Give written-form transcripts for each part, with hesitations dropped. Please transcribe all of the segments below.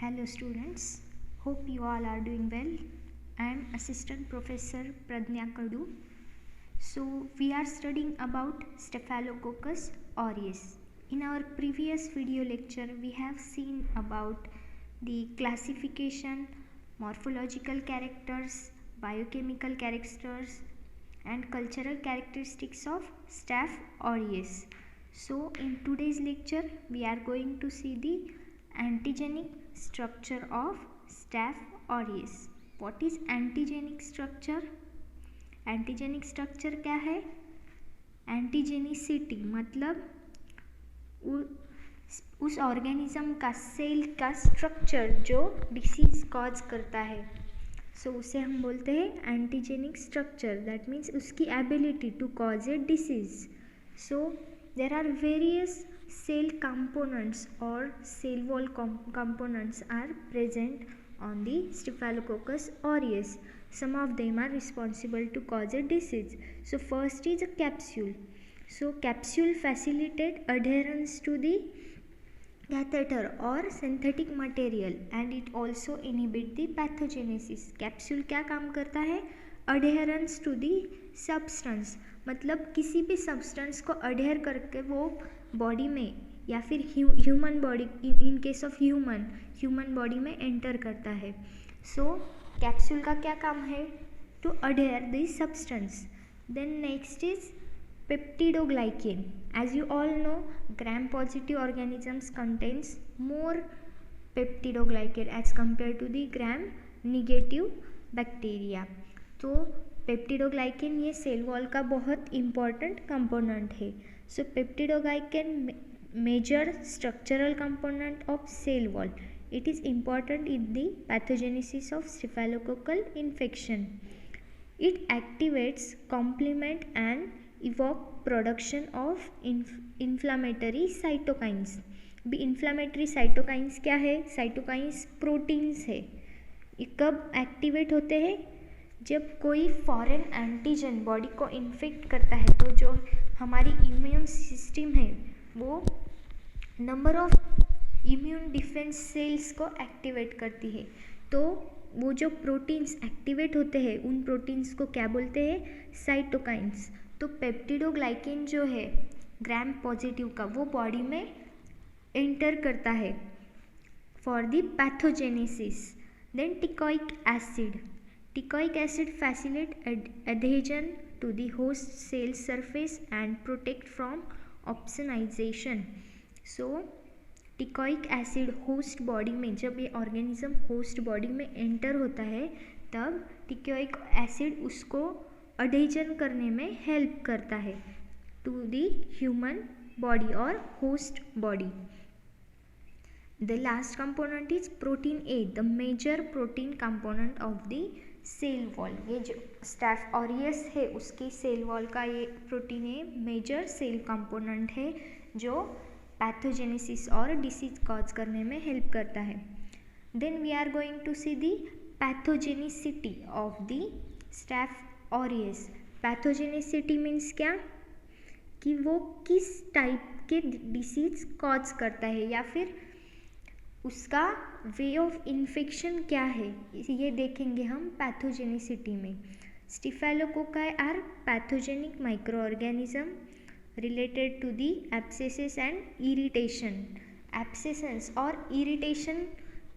Hello students, hope you all are doing well. I am Assistant Professor Pradnya Kadu. So we are studying about Staphylococcus aureus. In our previous video lecture we have seen about the classification, morphological characters, biochemical characters and cultural characteristics of Staph aureus. So in today's lecture we are going to see the antigenic structure of Staph aureus. What is antigenic structure? Antigenic structure क्या है? Antigenicity मतलब उस organism का cell का structure जो disease cause करता है, सो उसे हम बोलते हैं एंटीजेनिक स्ट्रक्चर. दैट मीन्स उसकी ability to cause a disease. So there are various cell components or cell wall components are present on the Staphylococcus aureus. Some of them are responsible to cause a disease. So first is a capsule. So capsule facilitate adherence to the catheter or synthetic material and it also inhibit the pathogenesis. Capsule क्या काम करता है? अडेयरेंस to the substance, मतलब किसी भी substance को adhere करके वो बॉडी में या फिर human body, in case of human body में एंटर करता है. सो कैप्सूल का क्या काम है? To adhere the substance. Then next is peptidoglycan. As you all know, gram positive organisms contains more peptidoglycan as compared to the gram negative bacteria. तो peptidoglycan ये cell wall का बहुत इम्पॉर्टेंट कंपोनेंट है. So peptidoglycan major structural component of cell wall. It is important in the pathogenesis of staphylococcal infection. It activates complement and evoke production of inflammatory cytokines. भी inflammatory cytokines क्या है? Cytokines proteins है. ये कब activate होते हैं? जब कोई फॉरेन एंटीजन बॉडी को इन्फेक्ट करता है तो जो हमारी इम्यून सिस्टम है वो number of immune defence sales को एक्टिवेट करती है. तो वो जो प्रोटीन्स एक्टिवेट होते हैं उन प्रोटीन्स को क्या बोलते हैं? साइटोकाइंस. तो पेप्टिडोग्लाइकेन जो है ग्राम पॉजिटिव का वो बॉडी में एंटर करता है for the pathogenesis. Then teichoic acid facilitate adhesion to the host cell surface and protect from opsonisation. So teichoic acid host body में, जब ये ऑर्गेनिज्म होस्ट बॉडी में एंटर होता है तब टिकोइक एसिड उसको अडेजन करने में हेल्प करता है टू द ह्यूमन बॉडी और host body. The last component is protein A, the major protein component of the cell wall. ये जो स्टैफ ऑरियस है उसकी सेल वॉल का ये protein A major cell component है जो पैथोजेनेसिस और डिसीज कॉज करने में हेल्प करता है. Then we are going to see the pathogenicity of the staph aureus. Pathogenicity means क्या? कि वो किस टाइप के डिसीज कॉज करता है या फिर उसका वे ऑफ इन्फेक्शन क्या है, ये देखेंगे हम पैथोजेनिसिटी में. Staphylococci are pathogenic microorganism related to the abscesses and irritation. Abscesses और इरिटेशन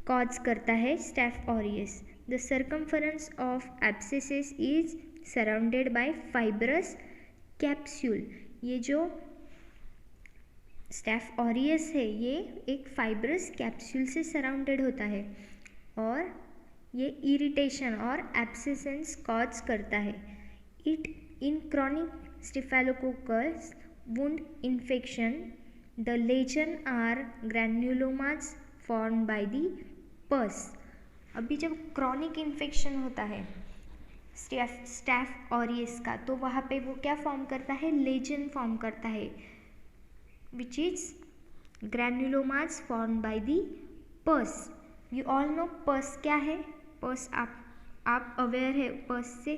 कॉज करता है staph aureus. The circumference of abscesses is surrounded by fibrous capsule. ये जो स्टैफ ऑरियस है ये एक फाइब्रस कैप्सूल से सराउंडेड होता है और ये इरिटेशन और एब्सेसेंस कॉज करता है. It in chronic staphylococcus wound infection the lesion are granulomas form by the pus. अभी जब क्रॉनिक इन्फेक्शन होता है स्टैफ ऑरियस का तो वहाँ पे वो क्या फॉर्म करता है? लेजन फॉर्म करता है which is granulomas form by the pus. You all know पस क्या है? पस आप अवेयर है पस से.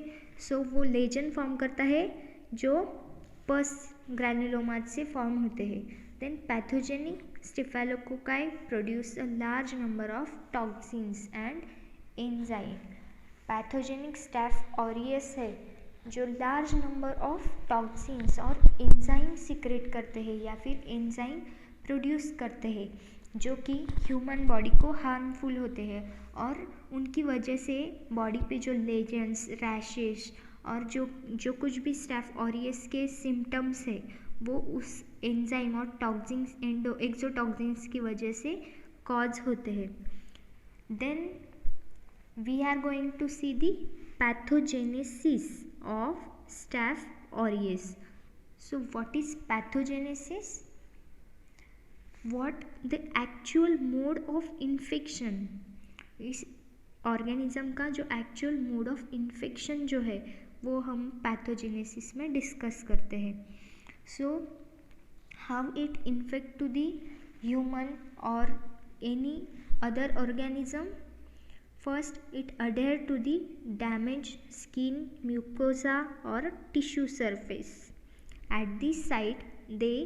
सो वो लेजन फॉर्म करता है जो पस ग्रैन्युलोमास से फॉर्म होते हैं. Then pathogenic staphylococci produce a large number of toxins and enzyme. Pathogenic staph aureus है जो लार्ज नंबर ऑफ टॉक्सिन्स और एंजाइम सिक्रेट करते हैं या फिर एंजाइम प्रोड्यूस करते हैं जो कि ह्यूमन बॉडी को हार्मफुल होते हैं और उनकी वजह से बॉडी पे जो लेजेंड्स, रैशेस और जो कुछ भी स्टैफ ऑरियस के सिम्टम्स है वो उस एंजाइम और टॉक्सिन्स एक्सोटॉक्सिन्स की वजह से कॉज होते हैं. Then we are going to see the pathogenesis of Staph aureus. So what is pathogenesis? What the actual mode of infection. इस ऑर्गेनिज्म का जो एक्चुअल मोड ऑफ इन्फेक्शन जो है वो हम पैथोजेनेसिस में डिस्कस करते हैं. So how it infect to the human और any other organism. First, it adhere to the damaged skin, mucosa or tissue surface. At this site, they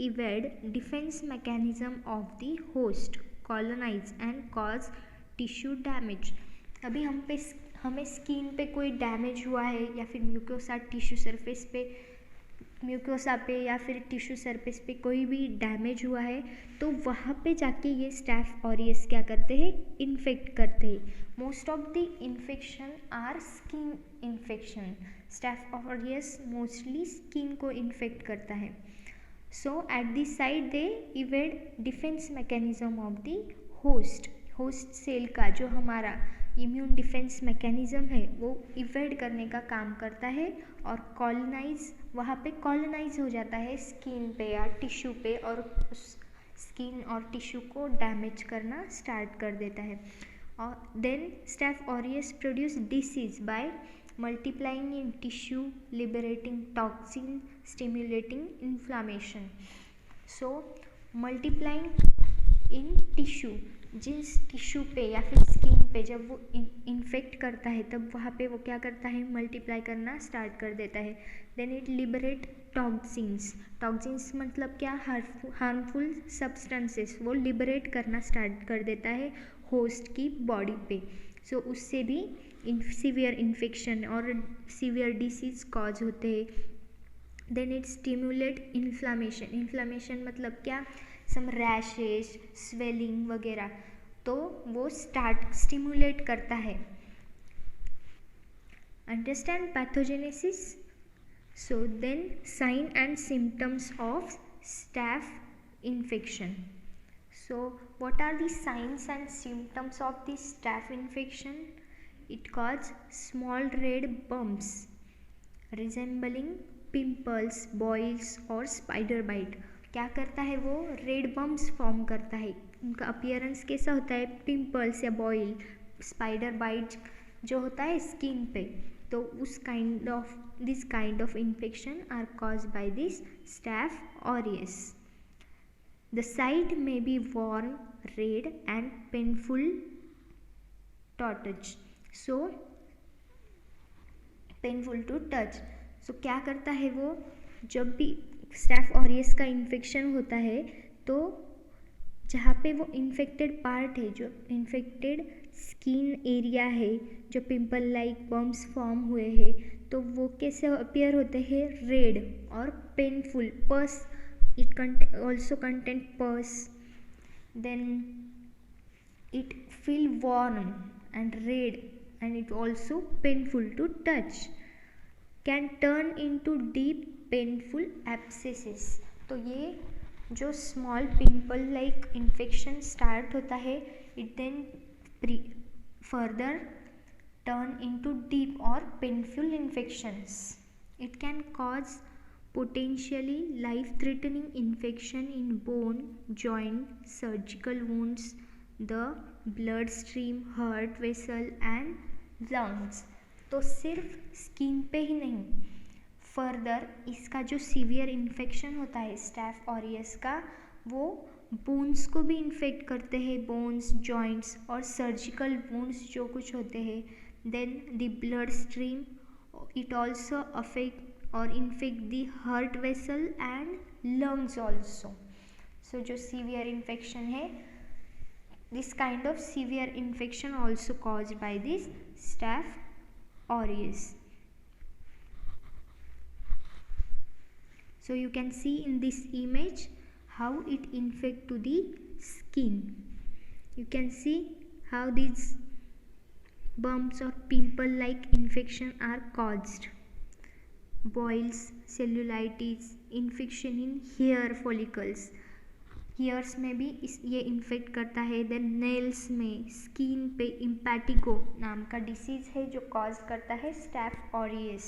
evade defense mechanism of the host, colonize and cause tissue damage. अभी हमें skin पे कोई damage हुआ है या फिर mucosa पे या फिर टिश्यू सरफेस पे कोई भी डैमेज हुआ है तो वहाँ पे जाके ये स्टैफ ऑरियस क्या करते हैं, इन्फेक्ट करते हैं. Most of the infection are skin infection. Staph aureus mostly skin को इन्फेक्ट करता है. So at this side they evade defence mechanism of the host cell का जो हमारा इम्यून डिफेंस मैकेनिज्म है वो इवेड करने का काम करता है और वहाँ पे कॉलोनाइज हो जाता है स्किन पे या टिश्यू पे और स्किन और टिश्यू को डैमेज करना स्टार्ट कर देता है. और then staph aureus produce disease by multiplying in tissue, liberating toxin, stimulating inflammation. So multiplying in tissue, जिस टिश्यू पे या फिर स्किन पे जब वो इन्फेक्ट करता है तब वहाँ पे वो क्या करता है, मल्टीप्लाई करना स्टार्ट कर देता है. देन इट लिबरेट टॉक्सिन्स मतलब क्या, हार्मफुल सब्सटेंसेस वो लिबरेट करना स्टार्ट कर देता है होस्ट की बॉडी पे. सो उससे भी सीवियर इन्फेक्शन और सीवियर डिसीज कॉज होते हैं. देन इट स्टिम्युलेट इन्फ्लामेशन मतलब क्या, सम रैशेस, स्वेलिंग वगैरह, तो वो स्टिम्युलेट करता है. Understand pathogenesis. So then sign and symptoms of staph infection. So what are the signs and symptoms of the staph infection? It causes small red bumps resembling pimples, boils or spider bite. क्या करता है वो, red bumps form करता है. उनका appearance कैसा होता है, पिंपल्स या बॉयल, स्पाइडर बाइट जो होता है स्किन पे. तो this kind of infection are caused by this staph aureus. The site may be warm, red and painful to touch. So painful to touch. So क्या करता है वो, जब भी स्टैफ ऑरियस का इन्फेक्शन होता है तो जहाँ पे वो इन्फेक्टेड पार्ट है, जो इन्फेक्टेड स्किन एरिया है, जो पिंपल लाइक बम्प्स फॉर्म हुए हैं, तो वो कैसे अपीयर होते हैं, रेड और पेनफुल. पस it also contain pus. Then it feel warm and red and it also painful to touch. Can turn into deep painful abscesses. तो ये जो small pimple like infection start होता है, it then further turn into deep or painful infections. It can cause potentially life-threatening infection in bone, joint, surgical wounds, the bloodstream, heart vessel and lungs. तो सिर्फ skin पे ही नहीं, further इसका जो severe infection होता है स्टैफ ऑरियस का, वो बोन्स को भी इन्फेक्ट करते हैं, बोन्स, जॉइंट्स और सर्जिकल वुंड्स जो कुछ होते हैं. Then the bloodstream, it also affect or infect the heart vessel and lungs also. सो जो सीवियर इन्फेक्शन है, this kind of severe infection also caused by this staph aureus. So you can see in this image how it infect to the skin. You can see how these bumps or pimple like infection are caused. Boils, cellulitis, infection in hair follicles. Hairs में भी ये infect करता है. Then nails में, skin पे इम्पैटिगो नाम का disease है जो कॉज करता है staph aureus.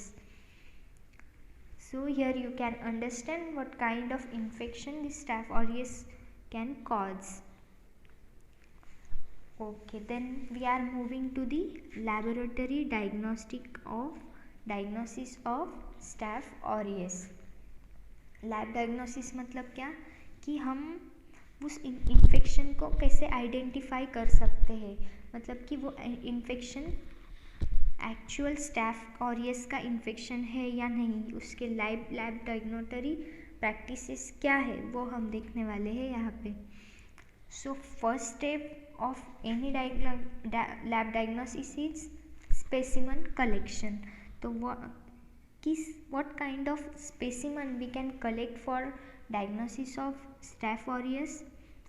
So here you can understand what kind of infection the Staph aureus can cause. Okay, then we are moving to the laboratory diagnosis of Staph aureus. Lab diagnosis मतलब क्या कि हम उस infection को कैसे identify कर सकते हैं, मतलब कि वो इन्फेक्शन एक्चुअल स्टैफ ऑरियस का इन्फेक्शन है या नहीं, उसके लैब डायग्नोटरी प्रैक्टिसेस क्या है वो हम देखने वाले हैं यहाँ पे. So first step of any lab diagnosis is specimen collection. तो what kind of specimen we can collect for diagnosis of Staph aureus?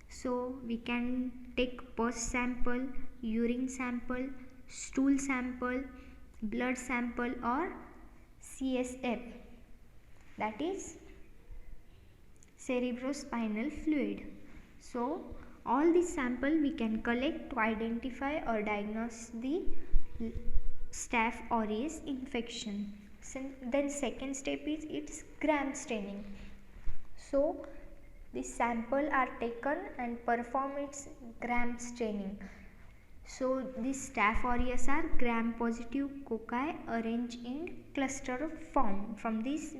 So we can take pus sample, urine sample, stool sample, blood sample or CSF, that is cerebrospinal fluid. So all these sample we can collect to identify or diagnose the Staph aureus infection. Then second step is its gram staining. So these sample are taken and perform its gram staining. So these Staph aureus are gram-positive cocci arranged in cluster form. From this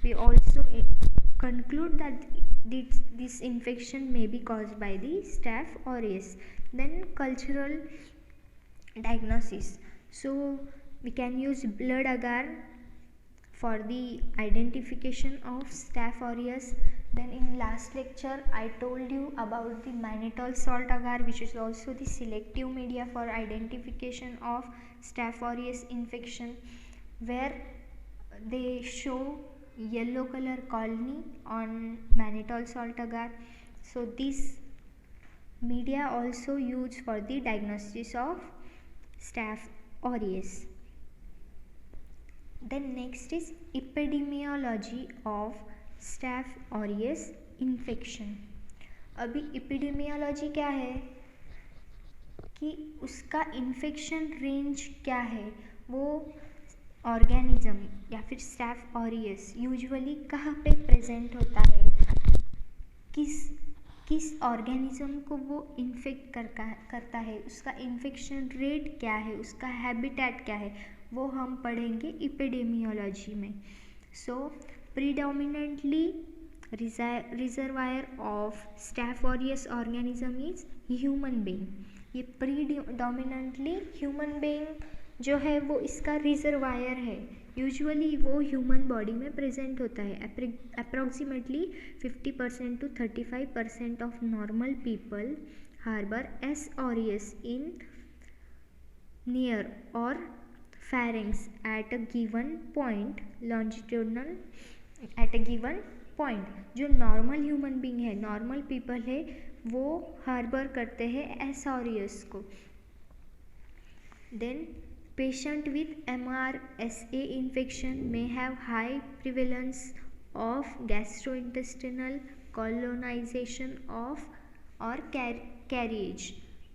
we also conclude that this infection may be caused by the Staph aureus. Then cultural diagnosis. So we can use blood agar for the identification of Staph aureus. Then in last lecture I told you about the mannitol salt agar, which is also the selective media for identification of Staph aureus infection, where they show yellow color colony on mannitol salt agar. So this media also used for the diagnosis of Staph aureus. Then next is epidemiology of Staph aureus infection. अभी epidemiology क्या है कि उसका infection range क्या है, वो organism या फिर स्टैफ ऑरियस यूजुअली कहाँ पे प्रेजेंट होता है, किस ऑर्गेनिज्म को वो इन्फेक्ट करता है, उसका इन्फेक्शन रेट क्या है, उसका हैबिटेट क्या है, वो हम पढ़ेंगे एपिडेमियोलॉजी में. सो predominantly reservoir of Staph aureus organism is human being. ये predominantly human being जो है वो इसका रिजर्वायर है. यूजुअली वो ह्यूमन बॉडी में प्रेजेंट होता है. Approximately 50% to 35% of normal people harbour S aureus in near और pharynx at a given point longitudinal at a given point. जो नॉर्मल ह्यूमन बींग है, नॉर्मल पीपल है, वो हार्बर करते हैं एस ऑरियस को. Then patient with MRSA infection may have high prevalence of gastrointestinal colonization of or carriage.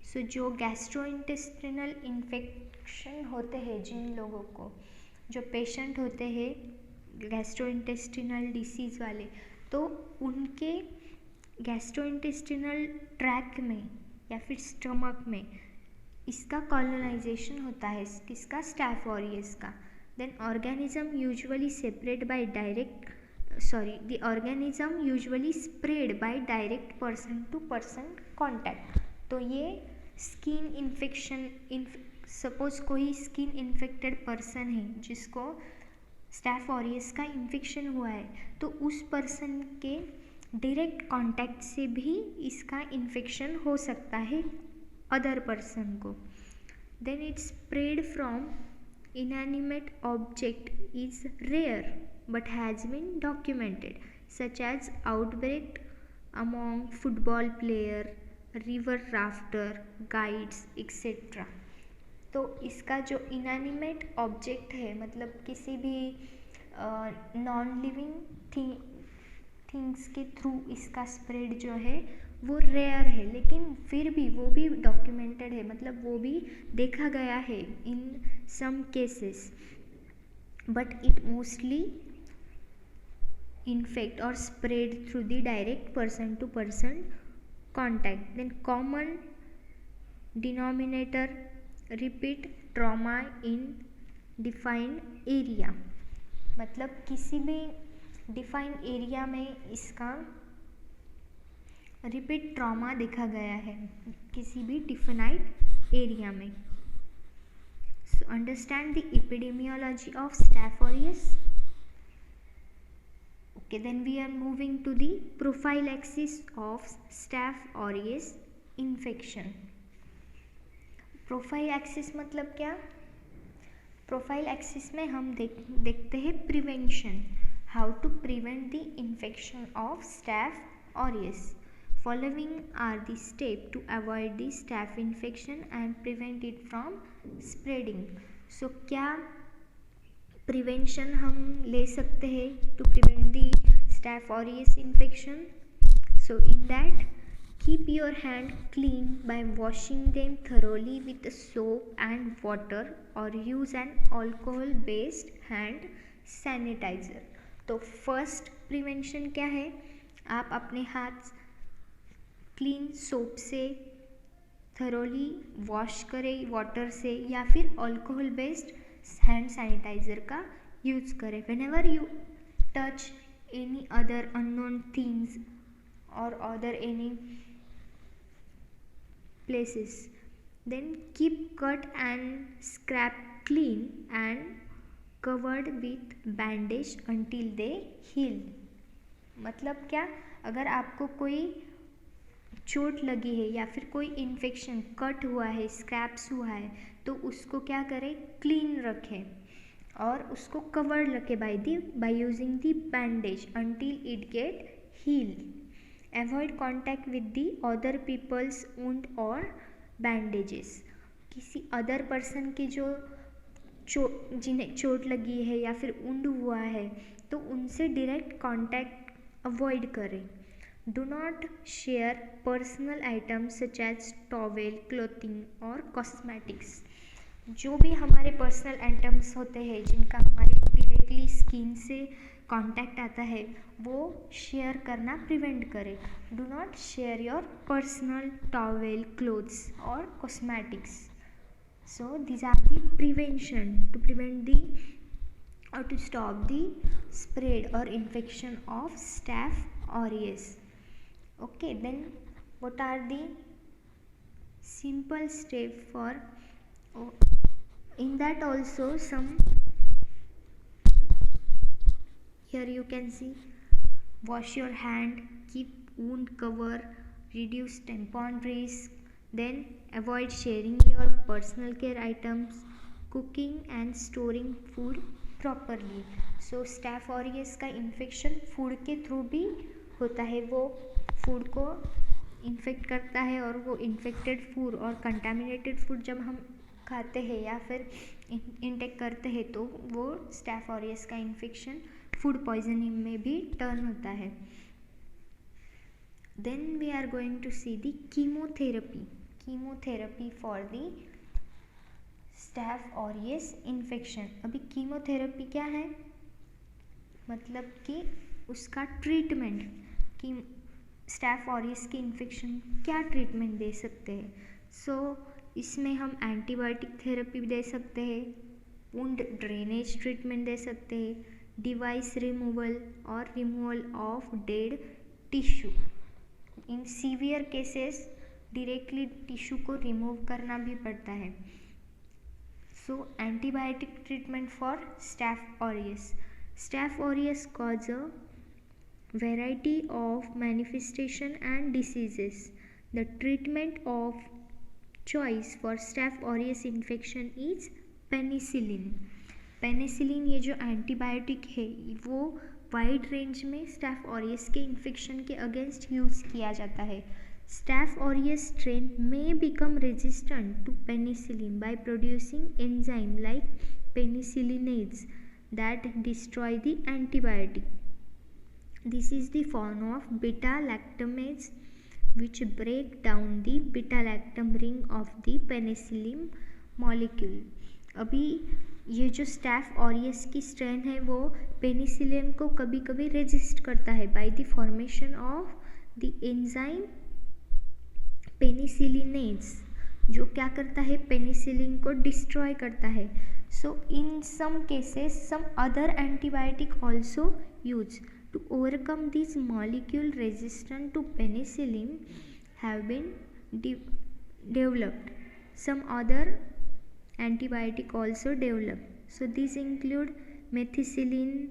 सो जो gastrointestinal infection होते हैं, जिन लोगों को, जो पेशेंट होते हैं गैस्ट्रोइंटेस्टिनल डिसीज़ वाले, तो उनके गैस्ट्रोइंटेस्टिनल ट्रैक में या फिर स्टमक में इसका कॉलोनाइजेशन होता है, किसका, स्टैफ ऑरियस का. Then organism usually the organism usually spread by direct person to person contact. तो ये स्किन इन्फेक्शन, सपोज कोई स्किन इन्फेक्टेड पर्सन है जिसको स्टैफ ऑरियस का इन्फेक्शन हुआ है, तो उस पर्सन के डायरेक्ट कांटेक्ट से भी इसका इन्फेक्शन हो सकता है अदर पर्सन को. Then it's spread from inanimate object is rare but has been documented, such as outbreak among football player, river rafter, guides etc. तो इसका जो इनएनिमेट ऑब्जेक्ट है मतलब किसी भी नॉन लिविंग थिंग्स के थ्रू इसका स्प्रेड जो है वो रेयर है, लेकिन फिर भी वो भी डॉक्यूमेंटेड है, मतलब वो भी देखा गया है in some cases. But it mostly infect और spread through the direct person to person contact. Then common denominator repeat trauma in defined area, मतलब किसी भी डिफाइंड एरिया में इसका रिपीट ट्रॉमा देखा गया है किसी भी डिफाइंड एरिया में. So understand the epidemiology of staph aureus. Okay, then we are moving to the prophylaxis of staph aureus infection. Prophylaxis मतलब क्या? प्रोफाइल एक्सिस में हम देखते हैं prevention, how to prevent the infection of staph aureus. Following are the steps to avoid the staph infection and prevent it from spreading. So क्या prevention हम ले सकते हैं to prevent the staph aureus infection? So in that, keep your hand clean by washing them thoroughly with soap and water or use an alcohol based hand sanitizer. तो first prevention क्या है? आप अपने हाथ क्लीन सोप से thoroughly wash करें water से या फिर अल्कोहल बेस्ड हैंड सैनिटाइज़र का यूज़ करें. Whenever you touch any other unknown things और other any places, then keep cut and scrap clean and covered with bandage until they heal. मतलब क्या? अगर आपको कोई चोट लगी है या फिर कोई इन्फेक्शन कट हुआ है, स्क्रैप्स हुआ है, तो उसको क्या करें? क्लीन रखें और उसको कवर्ड रखें by using the bandage until it get heal. Avoid contact with the other peoples wound और बैंडेजेस. किसी अदर पर्सन के जो जिन्हें चोट लगी है या फिर वुंड हुआ है तो उनसे डायरेक्ट कॉन्टैक्ट अवॉइड करें. Do not share personal items such as towel, clothing और cosmetics. जो भी हमारे पर्सनल आइटम्स होते हैं जिनका हमारे डायरेक्टली स्किन से कांटेक्ट आता है वो शेयर करना प्रिवेंट करें. Do not share your personal towel, clothes और cosmetics. So these are the prevention to prevent the or to stop the spread or infection of staph aureus. Okay, then what are the simple steps for in that also some here you can see wash your hand, keep wound cover, reduce tampon risk, then avoid sharing your personal care items, cooking and storing food properly. So staph aureus का infection food के through भी होता है, वो food को infect करता है और वो इन्फेक्टेड फूड और कंटामिनेटेड फूड जब हम खाते हैं या फिर इंटेक करते हैं तो वो स्टैफ ऑरियस का इन्फेक्शन फूड पॉइजनिंग में भी टर्न होता है. Then we are going to see the chemotherapy for the staph aureus infection. अभी कीमोथेरेपी क्या है? मतलब कि उसका ट्रीटमेंट कि स्टैफ ऑरियस की इन्फेक्शन क्या ट्रीटमेंट दे सकते हैं. सो इसमें हम एंटीबायोटिक थेरेपी दे सकते हैं, वुंड ड्रेनेज ट्रीटमेंट दे सकते हैं, डिवाइस रिमूवल और removal of dead tissue. In severe cases directly tissue को रिमूव करना भी पड़ता है. So antibiotic treatment for staph aureus. Staph aureus cause a variety of manifestation and diseases. The treatment of choice for Staph aureus infection is penicillin. Penicillin ये जो antibiotic है वो wide range में स्टैफ ऑरियस के infection के against use किया जाता है. Staph aureus strain may become resistant to penicillin by producing enzyme like penicillinase that destroy the antibiotic. This is the form of beta-lactamase which break down the beta-lactam ring of the penicillin molecule. अभी ये जो staph aureus की strain है वो penicillin को कभी कभी resist करता है by the formation of the enzyme penicillinase, जो क्या करता है पेनिसिलिन को डिस्ट्रॉय करता है. So in some cases some other antibiotic also use to overcome this molecule resistant to penicillin have been developed. Some other antibiotic also developed. So these include methicillin,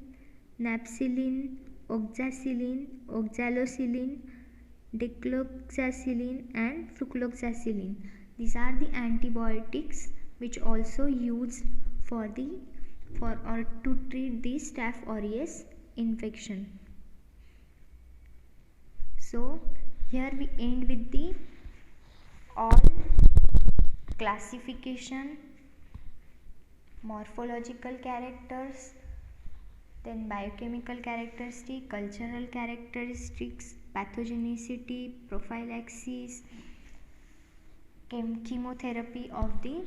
napcillin, oxacillin, oxalocillin, decloxacillin and flucloxacillin. These are the antibiotics which also used for to treat the Staph aureus infection. So here we end with the all classification, morphological characters, then biochemical characteristics, cultural characteristics, pathogenicity, prophylaxis, chemotherapy of the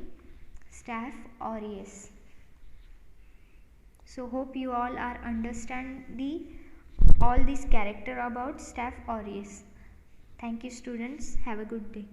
Staph aureus. So hope you all are understand all this character about Staph aureus. Thank you students. Have a good day.